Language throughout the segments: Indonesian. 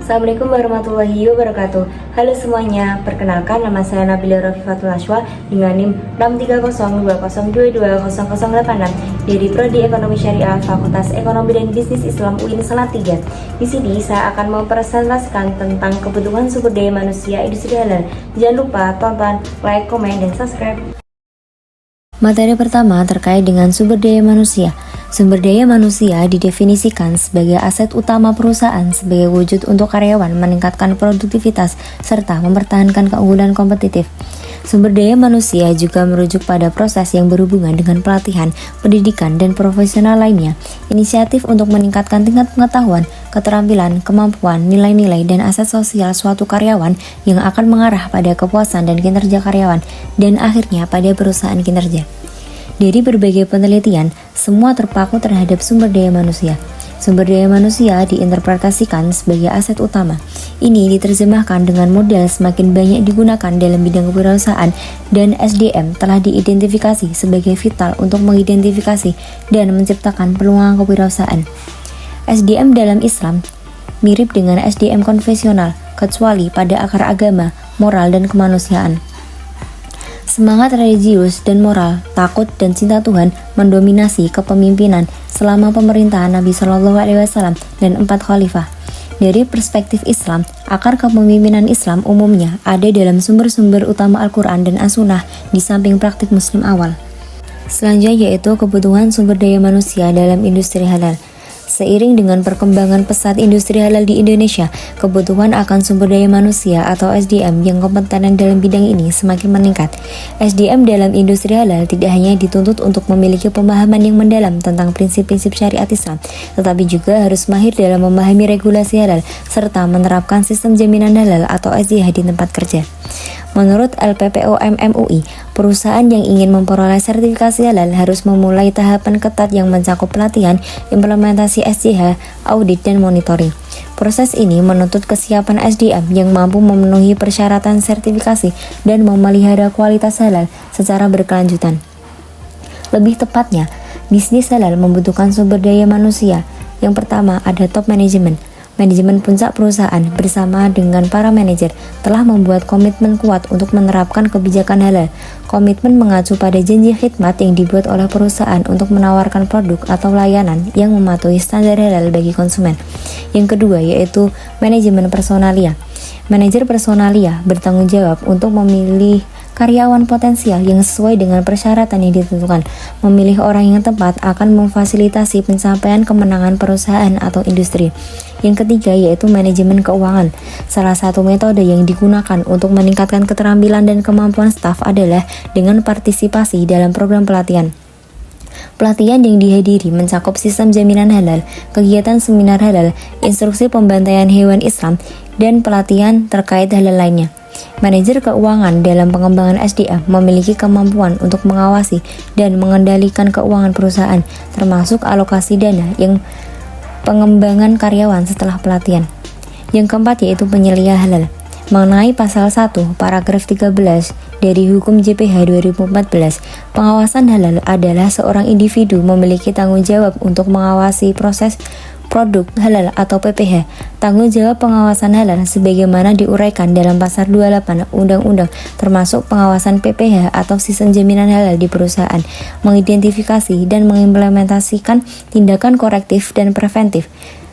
Assalamualaikum warahmatullahi wabarakatuh. Halo semuanya, perkenalkan nama saya Nabila Rafifatul Ashwa dengan NIM 63020220086 dari Prodi Ekonomi Syariah Fakultas Ekonomi dan Bisnis Islam UIN Salatiga. Di sini saya akan mempresentasikan tentang kebutuhan sumber daya manusia industri halal. Jangan lupa tonton, like, komen, dan subscribe. Materi pertama terkait dengan sumber daya manusia. Sumber daya manusia didefinisikan sebagai aset utama perusahaan sebagai wujud untuk karyawan meningkatkan produktivitas serta mempertahankan keunggulan kompetitif. Sumber daya manusia juga merujuk pada proses yang berhubungan dengan pelatihan, pendidikan, dan profesional lainnya. Inisiatif untuk meningkatkan tingkat pengetahuan, keterampilan, kemampuan, nilai-nilai, dan aset sosial suatu karyawan yang akan mengarah pada kepuasan dan kinerja karyawan, dan akhirnya pada perusahaan kinerja. Dari berbagai penelitian, semua terpaku terhadap sumber daya manusia. Sumber daya manusia diinterpretasikan sebagai aset utama. Ini diterjemahkan dengan model semakin banyak digunakan dalam bidang kewirausahaan dan SDM telah diidentifikasi sebagai vital untuk mengidentifikasi dan menciptakan peluang kewirausahaan. SDM dalam Islam mirip dengan SDM konvensional, kecuali pada akar agama, moral, dan kemanusiaan. Semangat religius dan moral, takut dan cinta Tuhan mendominasi kepemimpinan selama pemerintahan Nabi Shallallahu Alaihi Wasallam dan 4 khalifah. Dari perspektif Islam, akar kepemimpinan Islam umumnya ada dalam sumber-sumber utama Al-Quran dan As-Sunnah di samping praktik Muslim awal. Selanjutnya yaitu kebutuhan sumber daya manusia dalam industri halal. Seiring dengan perkembangan pesat industri halal di Indonesia, kebutuhan akan sumber daya manusia atau SDM yang kompeten dalam bidang ini semakin meningkat. SDM dalam industri halal tidak hanya dituntut untuk memiliki pemahaman yang mendalam tentang prinsip-prinsip syariat Islam, tetapi juga harus mahir dalam memahami regulasi halal serta menerapkan sistem jaminan halal atau SJH di tempat kerja. Menurut LPPOM MUI, perusahaan yang ingin memperoleh sertifikasi halal harus memulai tahapan ketat yang mencakup pelatihan, implementasi SJH, audit, dan monitoring. Proses ini menuntut kesiapan SDM yang mampu memenuhi persyaratan sertifikasi dan memelihara kualitas halal secara berkelanjutan. Lebih tepatnya, bisnis halal membutuhkan sumber daya manusia. Yang pertama ada top management. Manajemen puncak perusahaan bersama dengan para manajer telah membuat komitmen kuat untuk menerapkan kebijakan halal. Komitmen mengacu pada janji khidmat yang dibuat oleh perusahaan untuk menawarkan produk atau layanan yang mematuhi standar halal bagi konsumen. Yang kedua yaitu manajemen personalia. Manajer personalia bertanggung jawab untuk memilih karyawan potensial yang sesuai dengan persyaratan yang ditentukan. Memilih orang yang tepat akan memfasilitasi pencapaian kemenangan perusahaan atau industri. Yang ketiga yaitu manajemen keuangan. Salah satu metode yang digunakan untuk meningkatkan keterampilan dan kemampuan staf adalah dengan partisipasi dalam program pelatihan. Pelatihan yang dihadiri mencakup sistem jaminan halal, kegiatan seminar halal, instruksi pembantaian hewan Islam, dan pelatihan terkait halal lainnya. Manajer keuangan dalam pengembangan SDM memiliki kemampuan untuk mengawasi dan mengendalikan keuangan perusahaan, termasuk alokasi dana yang pengembangan karyawan setelah pelatihan. Yang keempat yaitu penyelia halal. Mengenai pasal 1 paragraf 13 dari Hukum JPH 2014, pengawasan halal adalah seorang individu memiliki tanggung jawab untuk mengawasi proses produk halal atau PPH. Tanggung jawab pengawasan halal sebagaimana diuraikan dalam pasal 28 Undang-Undang termasuk pengawasan PPH atau sistem jaminan halal di perusahaan, mengidentifikasi dan mengimplementasikan tindakan korektif dan preventif,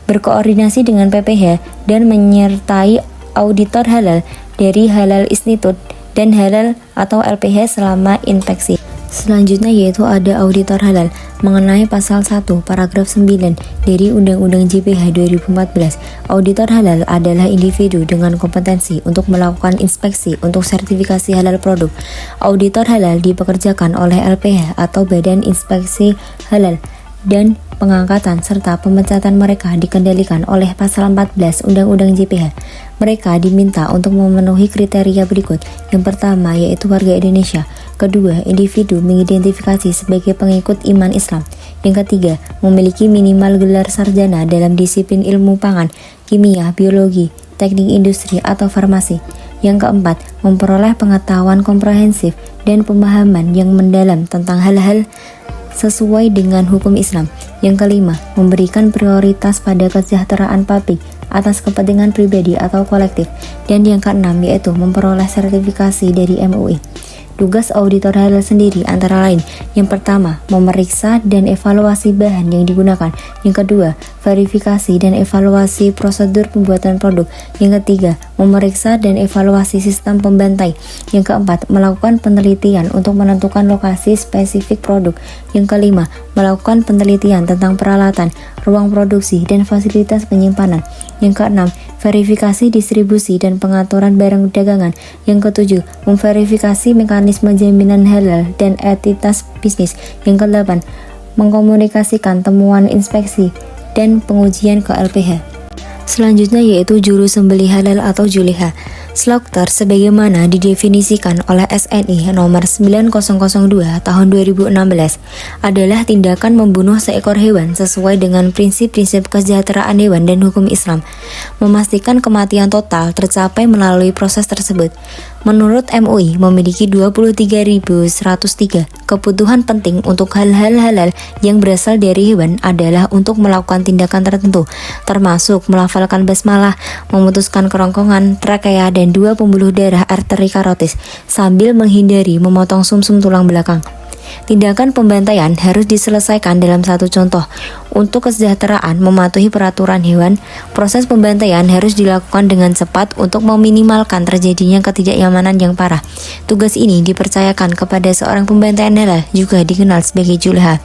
berkoordinasi dengan PPH dan menyertai auditor halal dari Halal Institute dan Halal atau LPH selama inspeksi. Selanjutnya yaitu ada auditor halal. Mengenai pasal 1 paragraf 9 dari Undang-Undang JPH 2014, auditor halal adalah individu dengan kompetensi untuk melakukan inspeksi untuk sertifikasi halal produk. Auditor halal dipekerjakan oleh LPH atau Badan Inspeksi Halal, dan pengangkatan serta pemecatan mereka dikendalikan oleh pasal 14 Undang-Undang JPH. Mereka diminta untuk memenuhi kriteria berikut. Yang pertama yaitu warga Indonesia. Kedua, individu mengidentifikasi sebagai pengikut iman Islam. Yang ketiga, memiliki minimal gelar sarjana dalam disiplin ilmu pangan, kimia, biologi, teknik industri, atau farmasi. Yang keempat, memperoleh pengetahuan komprehensif dan pemahaman yang mendalam tentang hal-hal sesuai dengan hukum Islam. Yang kelima, memberikan prioritas pada kesejahteraan publik atas kepentingan pribadi atau kolektif. Dan yang keenam yaitu memperoleh sertifikasi dari MUI. Tugas auditor halal sendiri antara lain: yang pertama, memeriksa dan evaluasi bahan yang digunakan; yang kedua, verifikasi dan evaluasi prosedur pembuatan produk; yang ketiga, memeriksa dan evaluasi sistem pembantai; yang keempat, melakukan penelitian untuk menentukan lokasi spesifik produk; yang kelima, melakukan penelitian tentang peralatan, ruang produksi, dan fasilitas penyimpanan; yang keenam, verifikasi distribusi dan pengaturan barang dagangan; yang ketujuh, memverifikasi mekanisme jaminan halal dan etitas bisnis; yang kedelapan, mengkomunikasikan temuan inspeksi dan pengujian ke LPH. Selanjutnya yaitu juru sembelih halal atau juleha. Slaughter sebagaimana didefinisikan oleh SNI nomor 9002 tahun 2016 adalah tindakan membunuh seekor hewan sesuai dengan prinsip-prinsip kesejahteraan hewan dan hukum Islam. Memastikan kematian total tercapai melalui proses tersebut. Menurut MUI memiliki 23.103 kebutuhan penting untuk hal-hal halal yang berasal dari hewan adalah untuk melakukan tindakan tertentu, termasuk melafalkan basmalah, memutuskan kerongkongan, trakea, dan 2 pembuluh darah arteri karotis, sambil menghindari memotong sumsum tulang belakang. Tindakan pembantaian harus diselesaikan dalam satu contoh. Untuk kesejahteraan mematuhi peraturan hewan, proses pembantaian harus dilakukan dengan cepat untuk meminimalkan terjadinya ketidaknyamanan yang parah. Tugas ini dipercayakan kepada seorang pembantaian halal, juga dikenal sebagai juleha.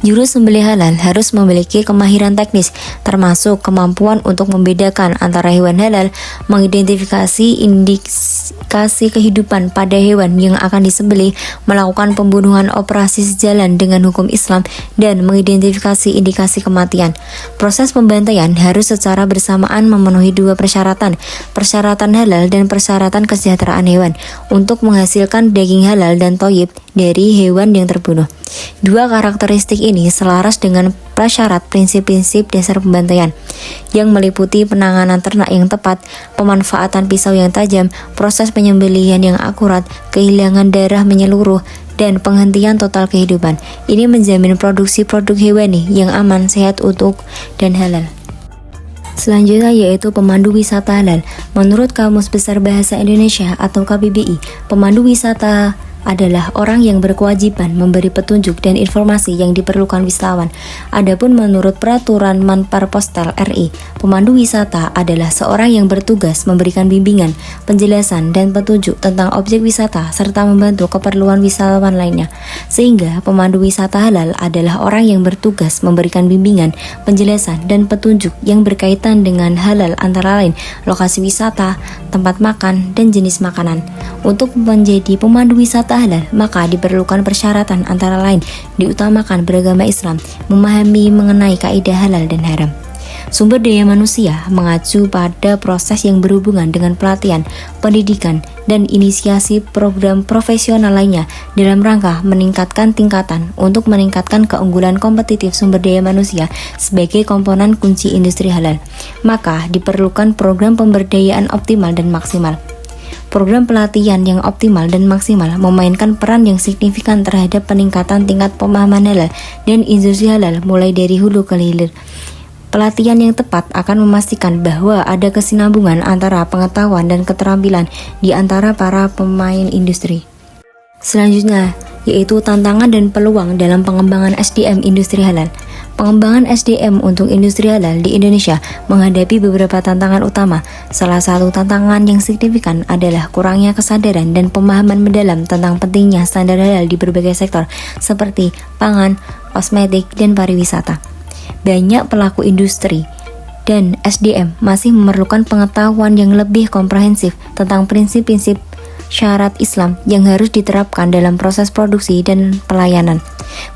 Juru sembelih halal harus memiliki kemahiran teknis, termasuk kemampuan untuk membedakan antara hewan halal, mengidentifikasi indikasi kehidupan pada hewan yang akan disembelih, melakukan pembunuhan operasi sejalan dengan hukum Islam, dan mengidentifikasi indikasi kematian. Proses pembantaian harus secara bersamaan memenuhi 2 persyaratan halal dan persyaratan kesejahteraan hewan, untuk menghasilkan daging halal dan thayyib dari hewan yang terbunuh. 2 karakteristik ini selaras dengan prasyarat prinsip-prinsip dasar pembantaian, yang meliputi penanganan ternak yang tepat, pemanfaatan pisau yang tajam, proses penyembelihan yang akurat, kehilangan darah menyeluruh, dan penghentian total kehidupan. Ini menjamin produksi produk hewani yang aman, sehat, utuh, dan halal. Selanjutnya yaitu pemandu wisata halal. Menurut Kamus Besar Bahasa Indonesia atau KBBI, pemandu wisata adalah orang yang berkewajiban memberi petunjuk dan informasi yang diperlukan wisatawan. Adapun menurut Peraturan Manparpostel RI, pemandu wisata adalah seorang yang bertugas memberikan bimbingan, penjelasan, dan petunjuk tentang objek wisata serta membantu keperluan wisatawan lainnya. Sehingga pemandu wisata halal adalah orang yang bertugas memberikan bimbingan, penjelasan, dan petunjuk yang berkaitan dengan halal antara lain lokasi wisata, tempat makan, dan jenis makanan. Untuk menjadi pemandu wisata halal, maka diperlukan persyaratan antara lain diutamakan beragama Islam, memahami mengenai kaidah halal dan haram. Sumber daya manusia mengacu pada proses yang berhubungan dengan pelatihan, pendidikan, dan inisiasi program profesional lainnya dalam rangka meningkatkan tingkatan untuk meningkatkan keunggulan kompetitif sumber daya manusia sebagai komponen kunci industri halal. Maka diperlukan program pemberdayaan optimal dan maksimal. Program pelatihan yang optimal dan maksimal memainkan peran yang signifikan terhadap peningkatan tingkat pemahaman halal dan industri halal mulai dari hulu ke hilir. Pelatihan yang tepat akan memastikan bahwa ada kesinambungan antara pengetahuan dan keterampilan di antara para pemain industri. Selanjutnya, yaitu tantangan dan peluang dalam pengembangan SDM industri halal. Pengembangan SDM untuk industri halal di Indonesia menghadapi beberapa tantangan utama. Salah satu tantangan yang signifikan adalah kurangnya kesadaran dan pemahaman mendalam tentang pentingnya standar halal di berbagai sektor seperti pangan, kosmetik, dan pariwisata. Banyak pelaku industri dan SDM masih memerlukan pengetahuan yang lebih komprehensif tentang prinsip-prinsip syarat Islam yang harus diterapkan dalam proses produksi dan pelayanan.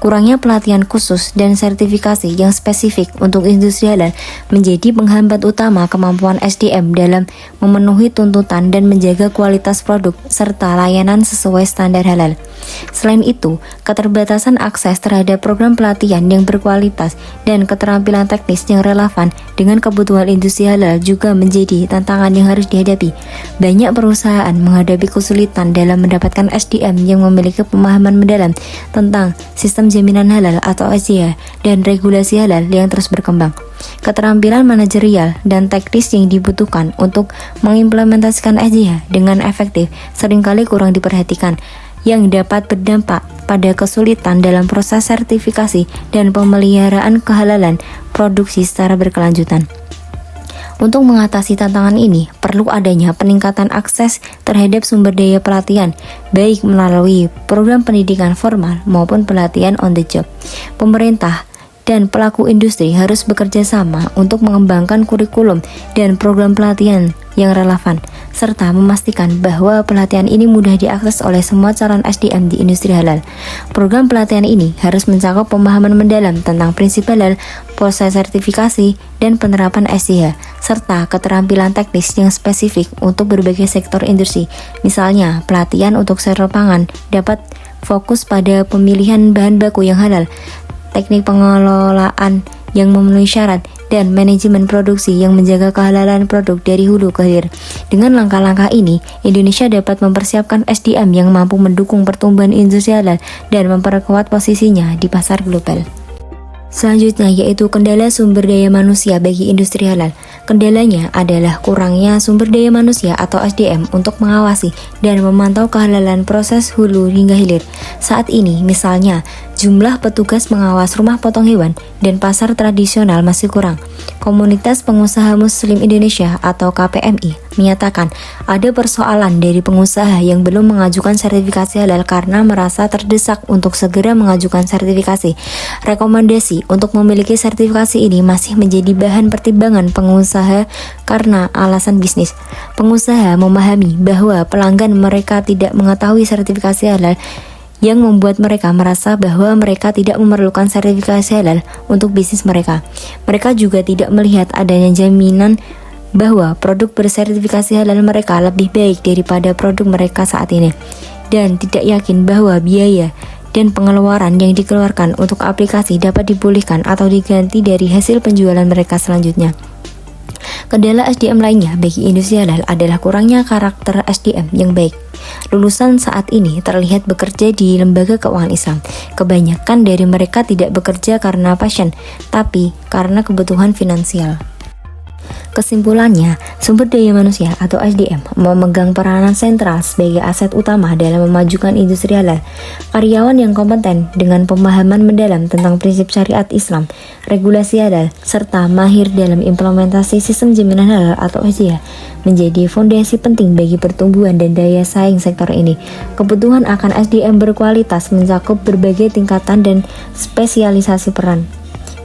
Kurangnya pelatihan khusus dan sertifikasi yang spesifik untuk industri halal menjadi penghambat utama kemampuan SDM dalam memenuhi tuntutan dan menjaga kualitas produk serta layanan sesuai standar halal. Selain itu, keterbatasan akses terhadap program pelatihan yang berkualitas dan keterampilan teknis yang relevan dengan kebutuhan industri halal juga menjadi tantangan yang harus dihadapi. Banyak perusahaan menghadapi kesulitan dalam mendapatkan SDM yang memiliki pemahaman mendalam tentang sistem jaminan halal atau SJH dan regulasi halal yang terus berkembang. keterampilan manajerial dan teknis yang dibutuhkan untuk mengimplementasikan SDH dengan efektif seringkali kurang diperhatikan, yang dapat berdampak pada kesulitan dalam proses sertifikasi dan pemeliharaan kehalalan produksi secara berkelanjutan. Untuk mengatasi tantangan ini, perlu adanya peningkatan akses terhadap sumber daya pelatihan, baik melalui program pendidikan formal maupun pelatihan on the job. Pemerintah dan pelaku industri harus bekerja sama untuk mengembangkan kurikulum dan program pelatihan yang relevan, serta memastikan bahwa pelatihan ini mudah diakses oleh semua calon SDM di industri halal. Program pelatihan ini harus mencakup pemahaman mendalam tentang prinsip halal, proses sertifikasi, dan penerapan SDH, serta keterampilan teknis yang spesifik untuk berbagai sektor industri. Misalnya, pelatihan untuk sektor pangan dapat fokus pada pemilihan bahan baku yang halal, teknik pengelolaan yang memenuhi syarat, dan manajemen produksi yang menjaga kehalalan produk dari hulu ke hilir. Dengan langkah-langkah ini, Indonesia dapat mempersiapkan SDM yang mampu mendukung pertumbuhan industri halal dan memperkuat posisinya di pasar global. Selanjutnya yaitu kendala sumber daya manusia bagi industri halal. Kendalanya adalah kurangnya sumber daya manusia atau SDM untuk mengawasi dan memantau kehalalan proses hulu hingga hilir. Saat ini misalnya, jumlah petugas pengawas rumah potong hewan dan pasar tradisional masih kurang. Komunitas Pengusaha Muslim Indonesia atau KPMI menyatakan ada persoalan dari pengusaha yang belum mengajukan sertifikasi halal karena merasa terdesak untuk segera mengajukan sertifikasi. Rekomendasi untuk memiliki sertifikasi ini masih menjadi bahan pertimbangan pengusaha karena alasan bisnis. Pengusaha memahami bahwa pelanggan mereka tidak mengetahui sertifikasi halal, yang membuat mereka merasa bahwa mereka tidak memerlukan sertifikasi halal untuk bisnis mereka. Mereka juga tidak melihat adanya jaminan bahwa produk bersertifikasi halal mereka lebih baik daripada produk mereka saat ini, dan tidak yakin bahwa biaya dan pengeluaran yang dikeluarkan untuk aplikasi dapat dipulihkan atau diganti dari hasil penjualan mereka selanjutnya. Kendala SDM lainnya bagi industri halal adalah kurangnya karakter SDM yang baik. Lulusan saat ini terlihat bekerja di lembaga keuangan Islam. Kebanyakan dari mereka tidak bekerja karena passion, tapi karena kebutuhan finansial. Kesimpulannya, sumber daya manusia atau SDM memegang peranan sentral sebagai aset utama dalam memajukan industri halal. Karyawan yang kompeten dengan pemahaman mendalam tentang prinsip syariat Islam, regulasi halal, serta mahir dalam implementasi sistem jaminan halal atau SDH menjadi fondasi penting bagi pertumbuhan dan daya saing sektor ini. Kebutuhan akan SDM berkualitas mencakup berbagai tingkatan dan spesialisasi peran.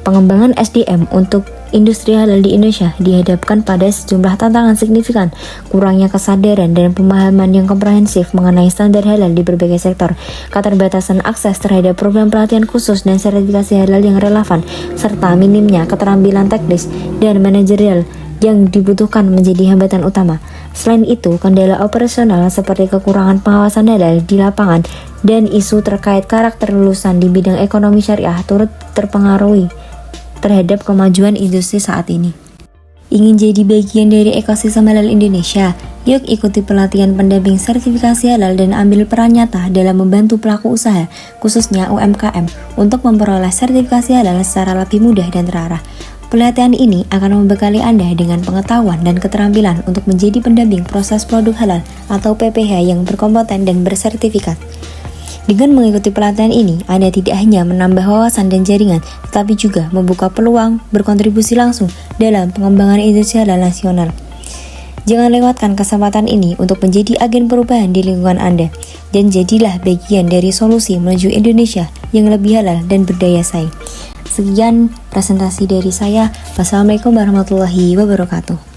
Pengembangan SDM untuk industri halal di Indonesia dihadapkan pada sejumlah tantangan signifikan, kurangnya kesadaran dan pemahaman yang komprehensif mengenai standar halal di berbagai sektor, keterbatasan akses terhadap program pelatihan khusus dan sertifikasi halal yang relevan, serta minimnya keterampilan teknis dan manajerial yang dibutuhkan menjadi hambatan utama. Selain itu, kendala operasional seperti kekurangan pengawasan halal di lapangan dan isu terkait karakter lulusan di bidang ekonomi syariah turut terpengaruhi terhadap kemajuan industri saat ini. Ingin jadi bagian dari ekosistem halal Indonesia? Yuk ikuti pelatihan pendamping sertifikasi halal dan ambil peran nyata dalam membantu pelaku usaha, khususnya UMKM, untuk memperoleh sertifikasi halal secara lebih mudah dan terarah. Pelatihan ini akan membekali Anda dengan pengetahuan dan keterampilan untuk menjadi pendamping proses produk halal atau PPH yang berkompeten dan bersertifikat. Dengan mengikuti pelatihan ini, Anda tidak hanya menambah wawasan dan jaringan, tetapi juga membuka peluang berkontribusi langsung dalam pengembangan industri halal nasional. Jangan lewatkan kesempatan ini untuk menjadi agen perubahan di lingkungan Anda, dan jadilah bagian dari solusi menuju Indonesia yang lebih halal dan berdaya saing. Sekian presentasi dari saya. Wassalamualaikum warahmatullahi wabarakatuh.